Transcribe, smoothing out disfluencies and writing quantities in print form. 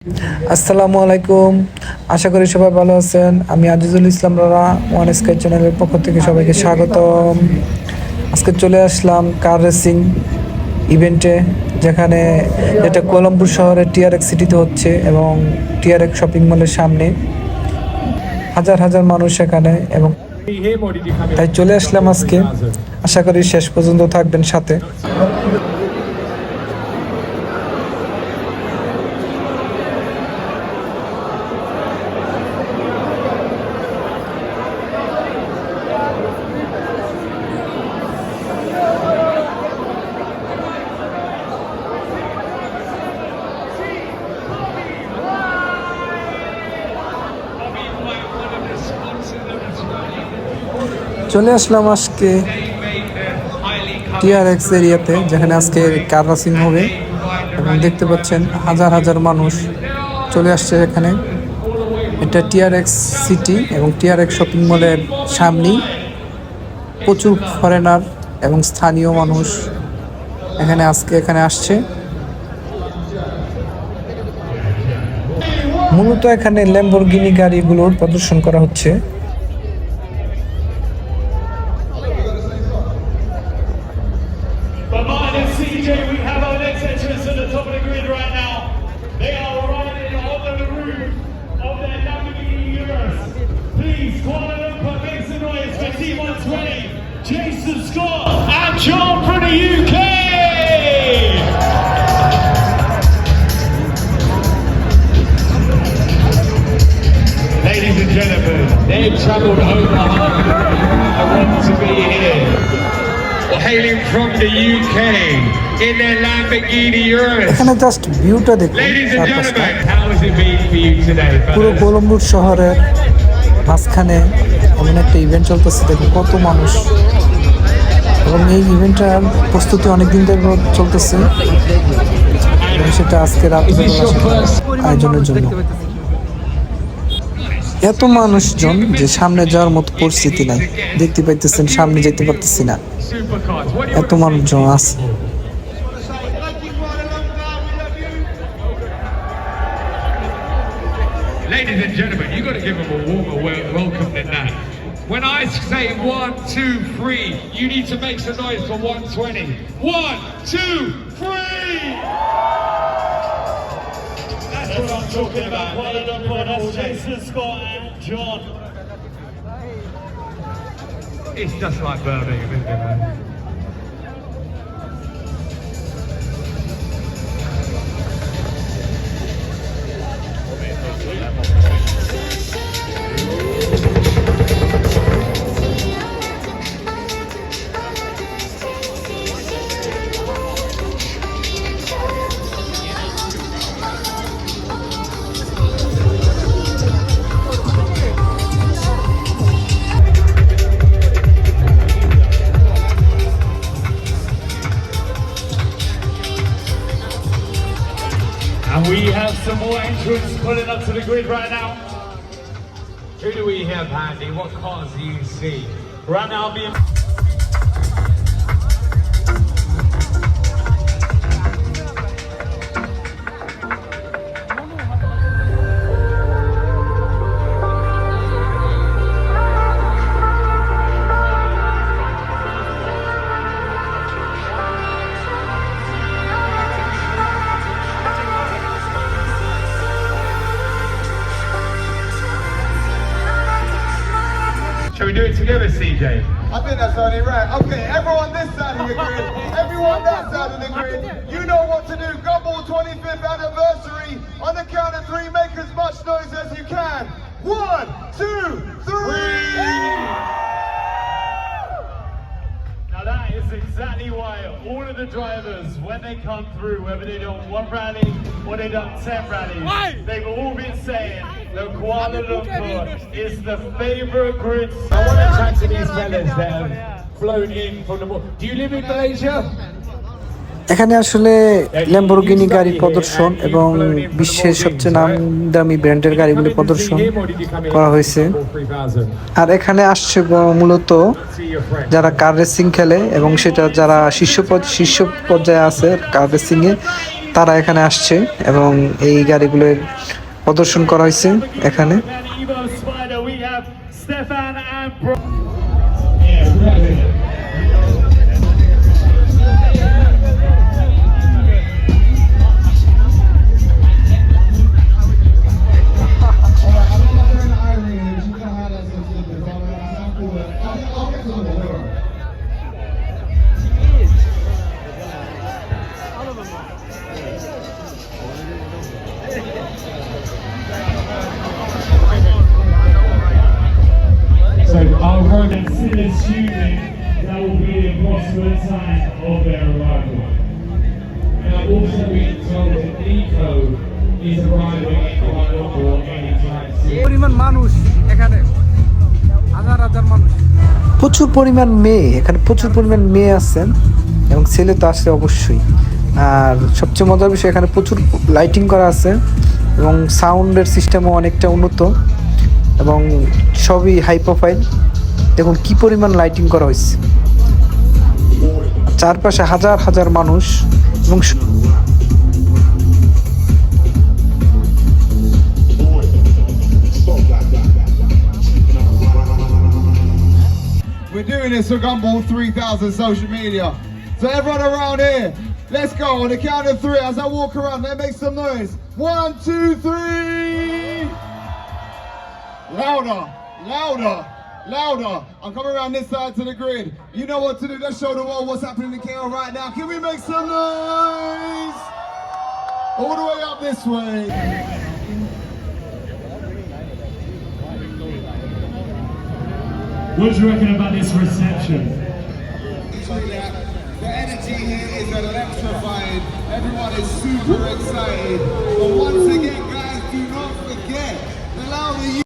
আসসালামু আলাইকুম। আশা করি সবাই ভালো আছেন। আমি আজিজুল ইসলাম রানা, ওয়ান স্কাই চ্যানেলের পক্ষ থেকে সবাইকে স্বাগতম। আজকে চলে আসলাম কার রেসিং ইভেন্টে, যেটা কোলাম্বুর শহরের টিআরএক্স সিটিতে হচ্ছে এবং টিআরএক্স শপিং মলের সামনে হাজার হাজার মানুষ এখানে, এবং তাই চলে আসলাম আজকে। আশা করি শেষ পর্যন্ত থাকবেন সাথে। চলে আসলাম আজকে টিআরএক্স এরিয়াতে, যেখানে আজকে কার রেসিং হবে এবং দেখতে পাচ্ছেন হাজার হাজার মানুষ চলে আসছে এখানে। এটা টিআরএক্স সিটি এবং টিআরএক্স শপিং মলের সামনেই। প্রচুর ফরেনার এবং স্থানীয় মানুষ এখানে আসছে। মূলত এখানে ল্যাম্বরগিনি গাড়িগুলোর প্রদর্শন করা হচ্ছে। We have our next entrants at the top of the grid right now. They are riding on the roof of their Lamborghini Urus. Please, Kuala Lumpur, make some noise for T120, Jason Scott and John from the UK. Ladies and gentlemen, they've travelled over I want to be here. Hailing from the UK in their Lamborghini Urus. এখানে just ভিউটা দেখুন। Ladies and gentlemen, how has it been for you today? পুরো কোলম্বুর শহরের মাঝখানে এমন একটা event চলতেছে, দেখুন কত মানুষ। এবং এই ইভেন্টটার প্রস্তুতি অনেকদিন ধরে চলতেছে এবং সেটা আজকে রাত্রেবেলা আয়োজনের জন্য। এত মানুষজন যে সামনে যাওয়ার মতো পরিস্থিতি নাই, দেখতে পাইতেছেন সামনে যেতে পারতেছি না, এত মানুষজন আছে। Ladies and gentlemen, you got to give them a warmer welcome than that. When I say 1, 2, 3, you need to make some noise for 120. 1, 2, 3. That's what I'm talking about. Kuala Lumpur, that's Jason Scott and John. It's just like Birmingham, isn't it, man? And we have some more entrants pulling up to the grid right now. Who do we have, Andy? What cars do you see? Right now, being... Shall we do it together, CJ? I think that's only right. Okay, everyone this side of the grid, everyone that side of the grid, you know what to do. Gumball 25th anniversary. On the count of 3, make as much noise as you can. 1, 2, 3. Now that is exactly why all of the drivers, when they come through, whether they done 1 rally or they done 10 rallies, they've all been saying that Kuala Lumpur is the favourite grid. I want to chat to these fellas that have flown in from the... Do you live in Malaysia? এখানে আসলে Lamborghini গাড়ি প্রদর্শন এবং বিশ্বের সবচেয়ে নামদামি ব্র্যান্ডের গাড়িগুলি প্রদর্শন করা হয়েছে। আর এখানে আসছে মূলত যারা কার রেসিং খেলে এবং সেটা যারা শীর্ষ পর্যায়ে আছে কার রেসিংয়ে, তারা এখানে আসছে এবং এই গাড়িগুলোর প্রদর্শন করা হয়েছে এখানে। And Evo Spider, we have Stefan and Yeah, brilliant. So our road is still assuming that will be the approximate time of their arrival. And I've also been told that Eco is arriving in Kuala Lumpur anytime soon. পরিমাণ মানুষ এখানে, হাজার হাজার মানুষ, প্রচুর পরিমাণ মেয়ে এখানে, প্রচুর পরিমাণ মেয়ে আছেন এবং ছেলে তো আসে অবশ্যই। আর সবচেয়ে মজার বিষয় এখানে প্রচুর লাইটিং করা আছে এবং সাউন্ডের সিস্টেমও অনেকটা উন্নত এবং সবই হাই প্রোফাইল। দেখুন কি পরিমাণ লাইটিং করা হয়েছে, চারপাশে হাজার হাজার মানুষ এবং We're doing this for Gumball 3000 social media. So everyone around here, let's go on the count of three. As I walk around, let's make some noise. 1, 2, 3. Louder, louder, louder. I'm coming around this side to the grid. You know what to do. Let's show the world what's happening in KL right now. Can we make some noise? All the way up this way. What do you reckon about this reception? The energy here is electrifying. Everyone is super excited. But once again, guys, do not forget, the louder you